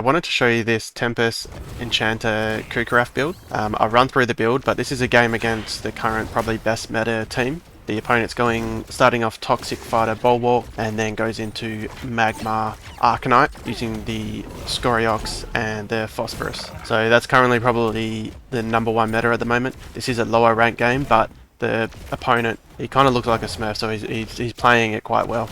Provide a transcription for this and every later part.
I wanted to show you this Tempest Enchanter Kukaraf build. I'll run through the build, but this is a game against the current probably best meta team. The opponent's starting off Toxic Fighter Bulwark and then goes into Magma Arcanite using the Scoriox and the Phosphorus. So that's currently probably the #1 meta at the moment. This is a lower rank game, but the opponent, he kind of looks like a smurf, so he's playing it quite well.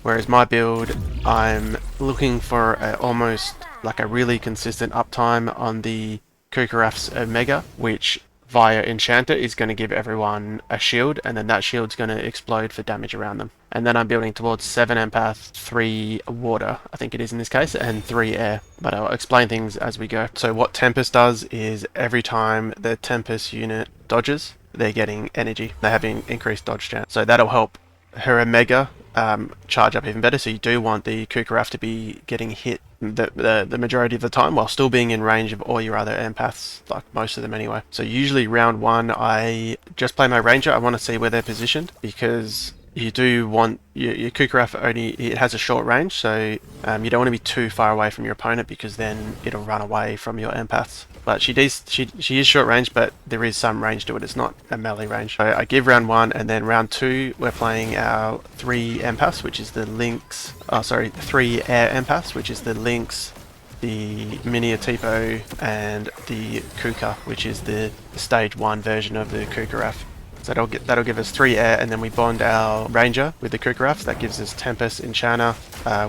Whereas my build, I'm looking for almost like a really consistent uptime on the Kukaraf's Omega, which via Enchanter is going to give everyone a shield, and then that shield's going to explode for damage around them. And then I'm building towards 7 Empath, 3 Water, I think it is in this case, and 3 Air. But I'll explain things as we go. So what Tempest does is every time the Tempest unit dodges, they're getting energy. They have increased dodge chance. So that'll help her Omega charge up even better. So you do want the Kukaraf to be getting hit the majority of the time while still being in range of all your other empaths, like most of them anyway. So usually round 1 I just play my ranger. I want to see where they're positioned, because you do want your Kukaraf it has a short range, so you don't want to be too far away from your opponent, because then it'll run away from your empaths. But she is short range, but there is some range to it. It's not a melee range. So I give round 1, and then round 2 we're playing our 3 empaths, which is the Lynx. 3 air empaths, which is the Lynx, the Mini Atipo, and the Kuka, which is the stage 1 version of the Kukaraf. So that'll give us 3 air, and then we bond our ranger with the Kukarafs. That gives us Tempest Enchanter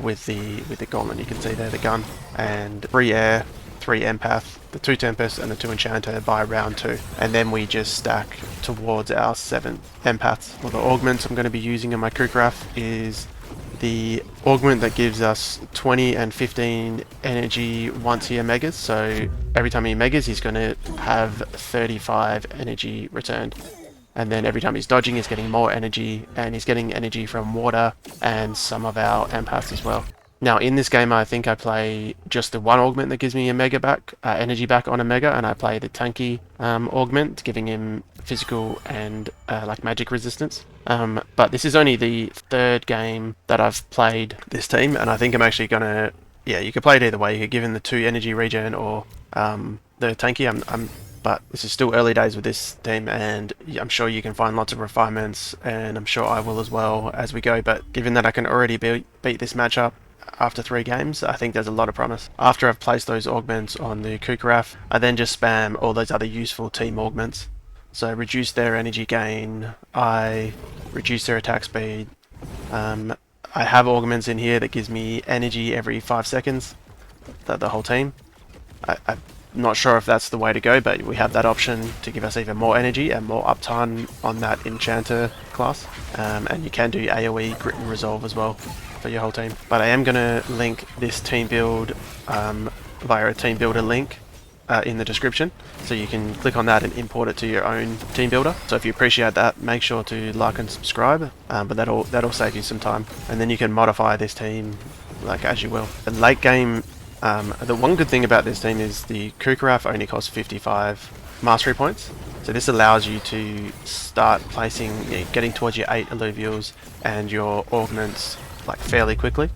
with the gauntlet. You can see there the gun, and 3 air, 3 empath, the 2 Tempest and the 2 Enchanter by round 2. And then we just stack towards our 7 empaths. Well, the augments I'm going to be using in my Kukaraf is the augment that gives us 20 and 15 energy once he omegas. So every time he omegas, he's going to have 35 energy returned. And then every time he's dodging, he's getting more energy, and he's getting energy from water and some of our empaths as well. Now in this game, I think I play just the 1 augment that gives me a mega back, energy back on a mega, and I play the tanky augment, giving him physical and like magic resistance. But this is only the 3rd game that I've played this team, and I think I'm actually gonna, yeah, you could play it either way. You could give him the 2 energy regen or the tanky. But this is still early days with this team, and I'm sure you can find lots of refinements, and I'm sure I will as well as we go. But given that I can already beat this matchup after 3 games, I think there's a lot of promise. After I've placed those augments on the Kukaraf, I then just spam all those other useful team augments. So reduce their energy gain, I reduce their attack speed. I have augments in here that gives me energy every 5 seconds, the whole team. I'm not sure if that's the way to go, but we have that option to give us even more energy and more uptime on that Enchanter class. And you can do AoE, Grit and Resolve as well for your whole team. But I am going to link this team build via a team builder link in the description, so you can click on that and import it to your own team builder. So if you appreciate that, make sure to like and subscribe, but that'll save you some time, and then you can modify this team like as you will. The late game, the one good thing about this team is the Kukaraf only costs 55 mastery points. So this allows you to start placing, getting towards your 8 Illuvials and your augments like fairly quickly,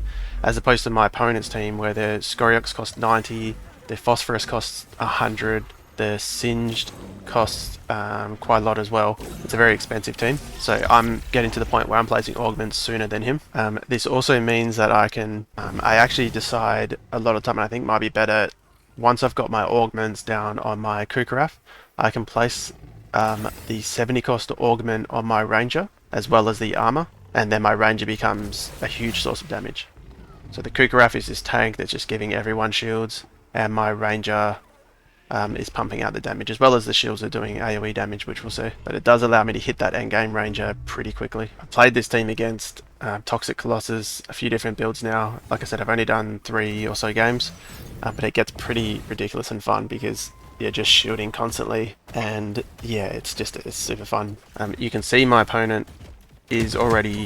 as opposed to my opponent's team where the Scoriox costs 90, the Phosphorus costs 100, the Singed costs quite a lot as well. It's a very expensive team, so I'm getting to the point where I'm placing augments sooner than him. This also means that I can, I actually decide a lot of time, and I think might be better, once I've got my augments down on my Kukaraf, I can place the 70 cost augment on my ranger as well as the armor, and then my ranger becomes a huge source of damage. So the Kukaraf is this tank that's just giving everyone shields, and my ranger is pumping out the damage, as well as the shields are doing AoE damage, which we'll see. But it does allow me to hit that endgame ranger pretty quickly. I've played this team against Toxic Colossus a few different builds now. Like I said, I've only done 3 or so games, but it gets pretty ridiculous and fun because you're just shielding constantly, and yeah, it's super fun. You can see my opponent is already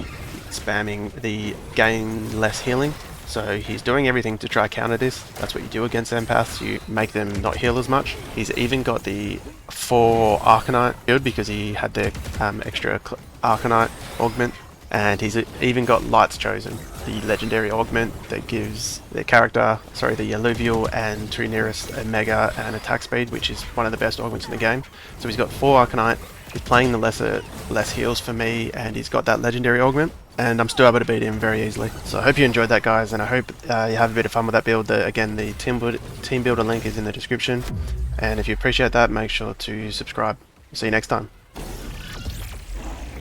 spamming the gain less healing. So he's doing everything to try counter this. That's what you do against empaths, you make them not heal as much. He's even got the 4 Arcanite build because he had the extra Arcanite augment And he's even got Lights Chosen, the legendary augment that gives their character, the Illuvial and True Nearest a mega and attack speed, which is one of the best augments in the game. So he's got 4 Arcanite, he's playing the less heals for me, and he's got that legendary augment, and I'm still able to beat him very easily. So I hope you enjoyed that, guys, and I hope you have a bit of fun with that build. Again, the team builder link is in the description, and if you appreciate that, make sure to subscribe. See you next time.